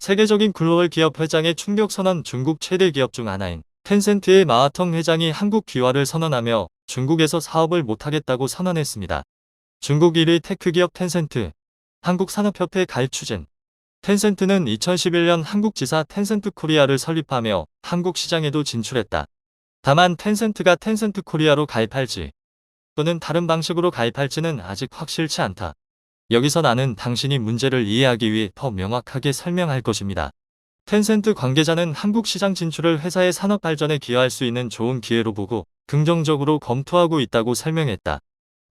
세계적인 글로벌 기업 회장의 충격 선언. 중국 최대 기업 중 하나인 텐센트의 마하텅 회장이 한국 귀화를 선언하며 중국에서 사업을 못하겠다고 선언했습니다. 중국 1위 테크 기업 텐센트, 한국산업협회 가입 추진. 텐센트는 2011년 한국 지사 텐센트 코리아를 설립하며 한국 시장에도 진출했다. 다만 텐센트가 텐센트 코리아로 가입할지 또는 다른 방식으로 가입할지는 아직 확실치 않다. 여기서 나는 당신이 문제를 이해하기 위해 더 명확하게 설명할 것입니다. 텐센트 관계자는 한국 시장 진출을 회사의 산업 발전에 기여할 수 있는 좋은 기회로 보고 긍정적으로 검토하고 있다고 설명했다.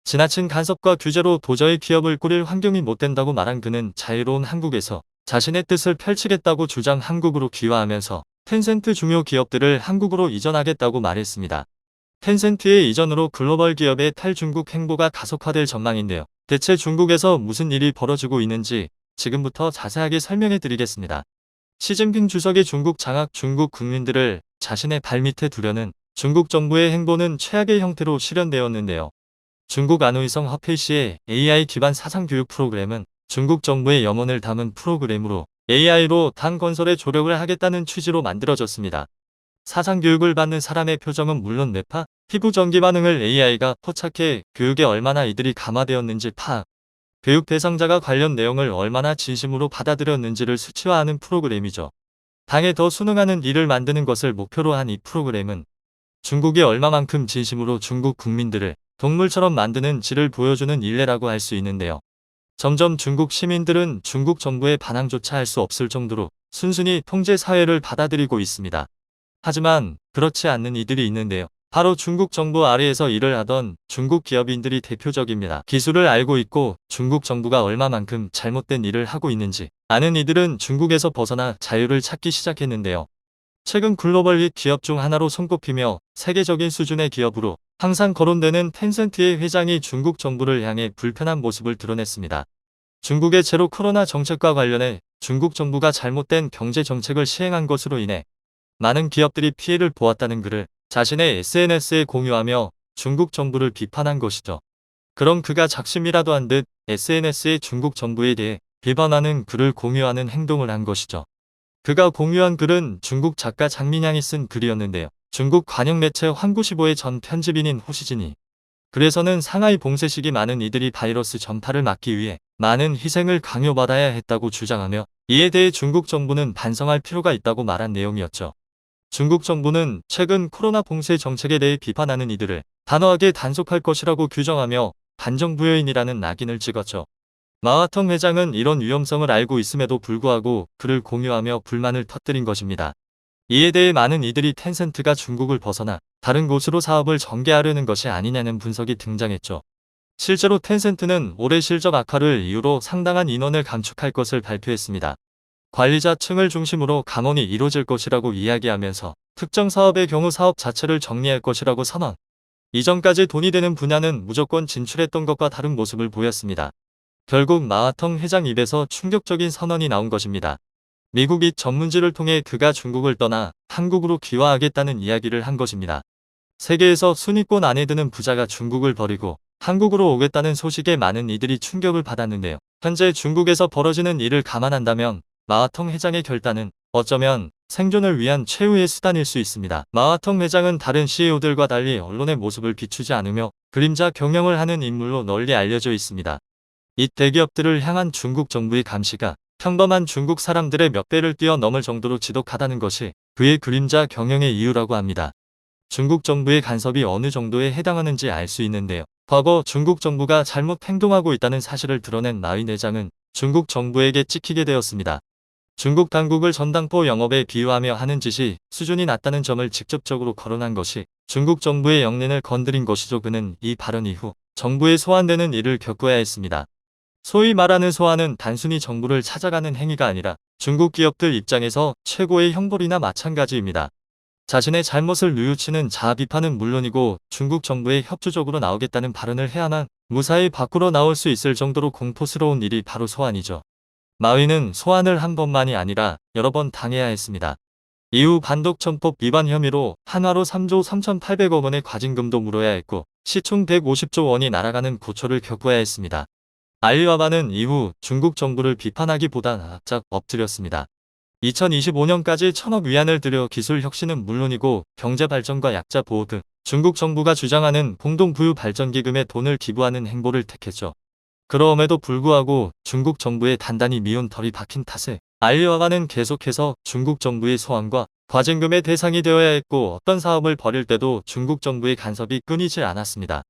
지나친 간섭과 규제로 도저히 기업을 꾸릴 환경이 못 된다고 말한 그는 자유로운 한국에서 자신의 뜻을 펼치겠다고 주장 한국으로 귀화하면서 텐센트 중요 기업들을 한국으로 이전하겠다고 말했습니다. 텐센트의 이전으로 글로벌 기업의 탈중국 행보가 가속화될 전망인데요. 대체 중국에서 무슨 일이 벌어지고 있는지 지금부터 자세하게 설명해 드리겠습니다. 시진핑 주석의 중국 장악, 중국 국민들을 자신의 발밑에 두려는 중국 정부의 행보는 최악의 형태로 실현되었는데요. 중국 안우이성 허페이씨의 AI 기반 사상교육 프로그램은 중국 정부의 염원을 담은 프로그램으로 AI로 당 건설에 조력을 하겠다는 취지로 만들어졌습니다. 사상교육을 받는 사람의 표정은 물론 뇌파, 피부 전기 반응을 AI가 포착해 교육에 얼마나 이들이 감화되었는지 파악, 교육 대상자가 관련 내용을 얼마나 진심으로 받아들였는지를 수치화하는 프로그램이죠. 당에 더 순응하는 일을 만드는 것을 목표로 한 이 프로그램은 중국이 얼마만큼 진심으로 중국 국민들을 동물처럼 만드는지를 보여주는 일례라고 할 수 있는데요. 점점 중국 시민들은 중국 정부의 반항조차 할 수 없을 정도로 순순히 통제 사회를 받아들이고 있습니다. 하지만 그렇지 않는 이들이 있는데요. 바로 중국 정부 아래에서 일을 하던 중국 기업인들이 대표적입니다. 기술을 알고 있고 중국 정부가 얼마만큼 잘못된 일을 하고 있는지 아는 이들은 중국에서 벗어나 자유를 찾기 시작했는데요. 최근 글로벌 힙 기업 중 하나로 손꼽히며 세계적인 수준의 기업으로 항상 거론되는 텐센트의 회장이 중국 정부를 향해 불편한 모습을 드러냈습니다. 중국의 제로 코로나 정책과 관련해 중국 정부가 잘못된 경제 정책을 시행한 것으로 인해 많은 기업들이 피해를 보았다는 글을 자신의 SNS에 공유하며 중국 정부를 비판한 것이죠. 그럼 그가 작심이라도 한 듯 SNS에 중국 정부에 대해 비판하는 글을 공유하는 행동을 한 것이죠. 그가 공유한 글은 중국 작가 장민양이 쓴 글이었는데요. 중국 관영 매체 환구시보의 전 편집인인 호시진이 그래서는 상하이 봉쇄 시기 많은 이들이 바이러스 전파를 막기 위해 많은 희생을 강요받아야 했다고 주장하며 이에 대해 중국 정부는 반성할 필요가 있다고 말한 내용이었죠. 중국 정부는 최근 코로나 봉쇄 정책에 대해 비판하는 이들을 단호하게 단속할 것이라고 규정하며 반정부여인이라는 낙인을 찍었죠. 마하텅 회장은 이런 위험성을 알고 있음에도 불구하고 글을 공유하며 불만을 터뜨린 것입니다. 이에 대해 많은 이들이 텐센트가 중국을 벗어나 다른 곳으로 사업을 전개하려는 것이 아니냐는 분석이 등장했죠. 실제로 텐센트는 올해 실적 악화를 이유로 상당한 인원을 감축할 것을 발표했습니다. 관리자층을 중심으로 감원이 이뤄질 것이라고 이야기하면서 특정 사업의 경우 사업 자체를 정리할 것이라고 선언. 이전까지 돈이 되는 분야는 무조건 진출했던 것과 다른 모습을 보였습니다. 결국 마하텅 회장 입에서 충격적인 선언이 나온 것입니다. 미국 이 전문지를 통해 그가 중국을 떠나 한국으로 귀화하겠다는 이야기를 한 것입니다. 세계에서 순위권 안에 드는 부자가 중국을 버리고 한국으로 오겠다는 소식에 많은 이들이 충격을 받았는데요. 현재 중국에서 벌어지는 일을 감안한다면 마하텅 회장의 결단은 어쩌면 생존을 위한 최후의 수단일 수 있습니다. 마하텅 회장은 다른 CEO들과 달리 언론의 모습을 비추지 않으며 그림자 경영을 하는 인물로 널리 알려져 있습니다. 이 대기업들을 향한 중국 정부의 감시가 평범한 중국 사람들의 몇 배를 뛰어넘을 정도로 지독하다는 것이 그의 그림자 경영의 이유라고 합니다. 중국 정부의 간섭이 어느 정도에 해당하는지 알 수 있는데요. 과거 중국 정부가 잘못 행동하고 있다는 사실을 드러낸 마윈 회장은 중국 정부에게 찍히게 되었습니다. 중국 당국을 전당포 영업에 비유하며 하는 짓이 수준이 낮다는 점을 직접적으로 거론한 것이 중국 정부의 영린을 건드린 것이죠. 그는 이 발언 이후 정부에 소환되는 일을 겪어야 했습니다. 소위 말하는 소환은 단순히 정부를 찾아가는 행위가 아니라 중국 기업들 입장에서 최고의 형벌이나 마찬가지입니다. 자신의 잘못을 뉘우치는 자아 비판은 물론이고 중국 정부에 협조적으로 나오겠다는 발언을 해야만 무사히 밖으로 나올 수 있을 정도로 공포스러운 일이 바로 소환이죠. 마윈은 소환을 한 번만이 아니라 여러 번 당해야 했습니다. 이후 반독점법 위반 혐의로 한화로 3조 3,800억 원의 과징금도 물어야 했고 시총 150조 원이 날아가는 고초를 겪어야 했습니다. 알리바바는 이후 중국 정부를 비판하기보다 납작 엎드렸습니다. 2025년까지 1,000억 위안을 들여 기술 혁신은 물론이고 경제 발전과 약자 보호 등 중국 정부가 주장하는 공동부유 발전기금에 돈을 기부하는 행보를 택했죠. 그럼에도 불구하고 중국 정부의 단단히 미운 털이 박힌 탓에 알리바바는 계속해서 중국 정부의 소환과 과징금의 대상이 되어야 했고 어떤 사업을 벌일 때도 중국 정부의 간섭이 끊이질 않았습니다.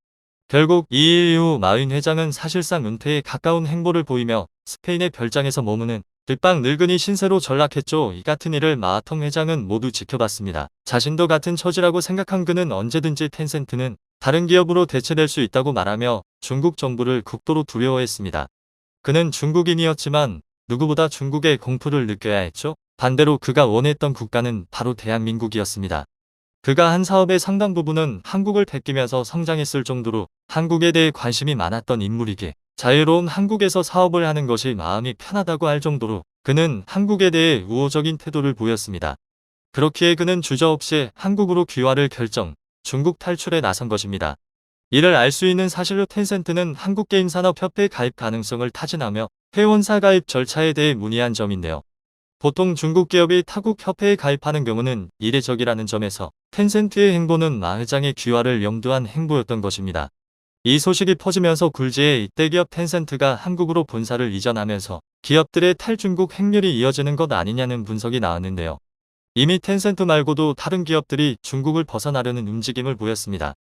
결국 이 일 이후 마윈 회장은 사실상 은퇴에 가까운 행보를 보이며 스페인의 별장에서 머무는 득방 늙은이 신세로 전락했죠. 이 같은 일을 마하텅 회장은 모두 지켜봤습니다. 자신도 같은 처지라고 생각한 그는 언제든지 텐센트는 다른 기업으로 대체될 수 있다고 말하며 중국 정부를 극도로 두려워했습니다. 그는 중국인이었지만 누구보다 중국의 공포를 느껴야 했죠. 반대로 그가 원했던 국가는 바로 대한민국이었습니다. 그가 한 사업의 상당 부분은 한국을 베끼면서 성장했을 정도로 한국에 대해 관심이 많았던 인물이기에 자유로운 한국에서 사업을 하는 것이 마음이 편하다고 할 정도로 그는 한국에 대해 우호적인 태도를 보였습니다. 그렇기에 그는 주저없이 한국으로 귀화를 결정, 중국 탈출에 나선 것입니다. 이를 알 수 있는 사실로 텐센트는 한국게임산업협회에 가입 가능성을 타진하며 회원사 가입 절차에 대해 문의한 점인데요. 보통 중국 기업이 타국 협회에 가입하는 경우는 이례적이라는 점에서 텐센트의 행보는 마 회장의 귀화를 염두한 행보였던 것입니다. 이 소식이 퍼지면서 굴지의 이때 기업 텐센트가 한국으로 본사를 이전하면서 기업들의 탈중국 행렬이 이어지는 것 아니냐는 분석이 나왔는데요. 이미 텐센트 말고도 다른 기업들이 중국을 벗어나려는 움직임을 보였습니다.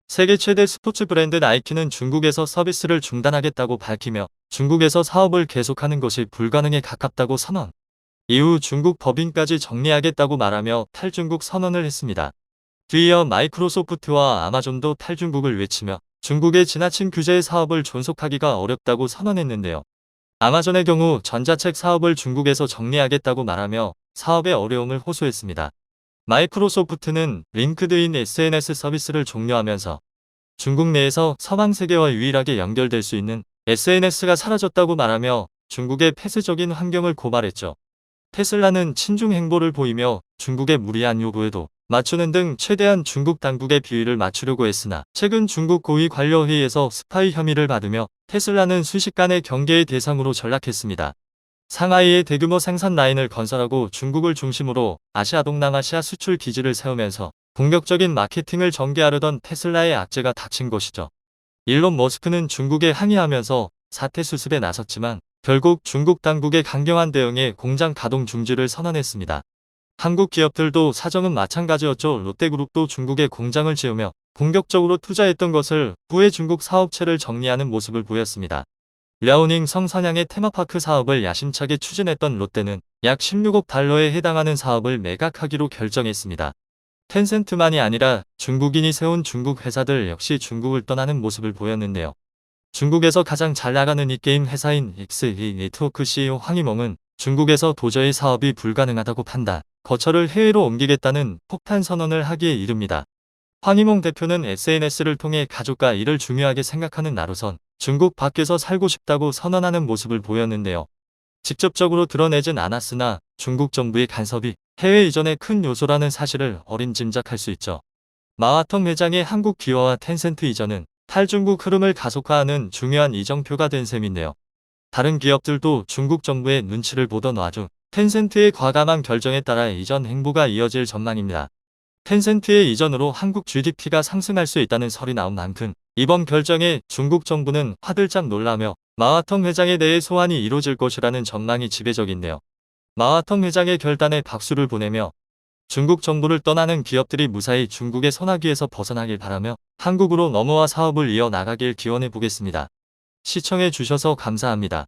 세계 최대 스포츠 브랜드 나이키는 중국에서 서비스를 중단하겠다고 밝히며 중국에서 사업을 계속하는 것이 불가능에 가깝다고 선언. 이후 중국 법인까지 정리하겠다고 말하며 탈중국 선언을 했습니다. 뒤이어 마이크로소프트와 아마존도 탈중국을 외치며 중국의 지나친 규제의 사업을 존속하기가 어렵다고 선언했는데요. 아마존의 경우 전자책 사업을 중국에서 정리하겠다고 말하며 사업의 어려움을 호소했습니다. 마이크로소프트는 링크드인 SNS 서비스를 종료하면서 중국 내에서 서방 세계와 유일하게 연결될 수 있는 SNS가 사라졌다고 말하며 중국의 폐쇄적인 환경을 고발했죠. 테슬라는 친중 행보를 보이며 중국의 무리한 요구에도 맞추는 등 최대한 중국 당국의 비위를 맞추려고 했으나 최근 중국 고위 관료 회의에서 스파이 혐의를 받으며 테슬라는 순식간에 경계의 대상으로 전락했습니다. 상하이에 대규모 생산 라인을 건설하고 중국을 중심으로 아시아 동남아시아 수출 기지를 세우면서 공격적인 마케팅을 전개하려던 테슬라의 악재가 닥친 것이죠. 일론 머스크는 중국에 항의하면서 사태 수습에 나섰지만 결국 중국 당국의 강경한 대응에 공장 가동 중지를 선언했습니다. 한국 기업들도 사정은 마찬가지였죠. 롯데그룹도 중국에 공장을 지으며 본격적으로 투자했던 것을 후에 중국 사업체를 정리하는 모습을 보였습니다. 랴오닝 성산양의 테마파크 사업을 야심차게 추진했던 롯데는 약 16억 달러에 해당하는 사업을 매각하기로 결정했습니다. 텐센트만이 아니라 중국인이 세운 중국 회사들 역시 중국을 떠나는 모습을 보였는데요. 중국에서 가장 잘 나가는 이 게임 회사인 XE 네트워크 CEO 황이몽은 중국에서 도저히 사업이 불가능하다고 판단, 거처를 해외로 옮기겠다는 폭탄 선언을 하기에 이릅니다. 황이몽 대표는 SNS를 통해 가족과 일을 중요하게 생각하는 나로선 중국 밖에서 살고 싶다고 선언하는 모습을 보였는데요. 직접적으로 드러내진 않았으나 중국 정부의 간섭이 해외 이전의 큰 요소라는 사실을 어림짐작할 수 있죠. 마하텅 회장의 한국 귀화와 텐센트 이전은 탈중국 흐름을 가속화하는 중요한 이정표가 된 셈인데요. 다른 기업들도 중국 정부의 눈치를 보던 와중 텐센트의 과감한 결정에 따라 이전 행보가 이어질 전망입니다. 텐센트의 이전으로 한국 GDP가 상승할 수 있다는 설이 나온 만큼 이번 결정에 중국 정부는 화들짝 놀라며 마하텅 회장에 대해 소환이 이루어질 것이라는 전망이 지배적인데요. 마하텅 회장의 결단에 박수를 보내며 중국 정부를 떠나는 기업들이 무사히 중국의 소나기에서 벗어나길 바라며 한국으로 넘어와 사업을 이어나가길 기원해 보겠습니다. 시청해 주셔서 감사합니다.